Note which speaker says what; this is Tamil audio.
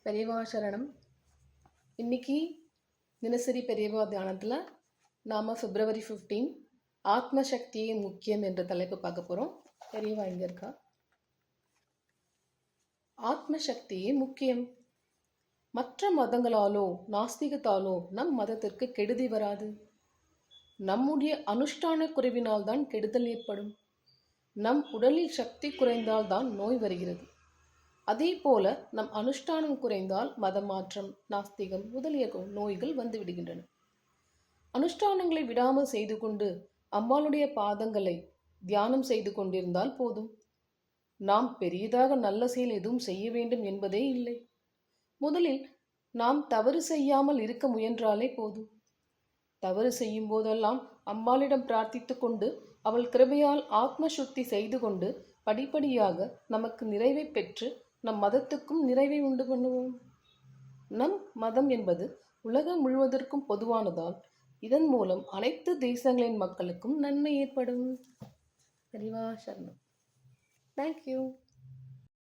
Speaker 1: பெரியவா சரணம். இன்னைக்கு தினசரி பெரியவா தியானத்தில் நாம் February 15 ஆத்ம சக்தியே முக்கியம் என்ற தலைப்பு பார்க்க போகிறோம். பெரியவா இங்கே இருக்கா? ஆத்ம சக்தியே முக்கியம். மற்ற மதங்களாலோ நாஸ்திகத்தாலோ நம் மதத்திற்கு கெடுதி வராது. நம்முடைய அனுஷ்டான குறைவினால்தான் கெடுதல் ஏற்படும். நம் உடலில் சக்தி குறைந்தால்தான் நோய் வருகிறது. அதே போல நம் அனுஷ்டானம் குறைந்தால் மதமாற்றம், நாஸ்திகம் முதலிய நோய்கள் வந்து விடுகின்றன. அனுஷ்டானங்களை விடாமல் செய்து கொண்டு அம்பாளுடைய பாதங்களை தியானம் செய்து கொண்டிருந்தால் போதும். நாம் பெரியதாக நல்ல செயல் எதுவும் செய்ய வேண்டும் என்பதே இல்லை. முதலில் நாம் தவறு செய்யாமல் இருக்க முயன்றாலே போதும். தவறு செய்யும் போதெல்லாம் அம்பாளிடம் பிரார்த்தித்து கொண்டு அவள் கிருபையால் ஆத்ம சுத்தி செய்து கொண்டு படிப்படியாக நமக்கு நிறைவை பெற்று நம் மதத்துக்கும் நிறைவை உண்டு பண்ணுவோம். நம் மதம் என்பது உலகம் முழுவதற்கும் பொதுவானதால் இதன் மூலம் அனைத்து தேசங்களின் மக்களுக்கும் நன்மை ஏற்படும். பெரியவா சரணம். தேங்க்யூ.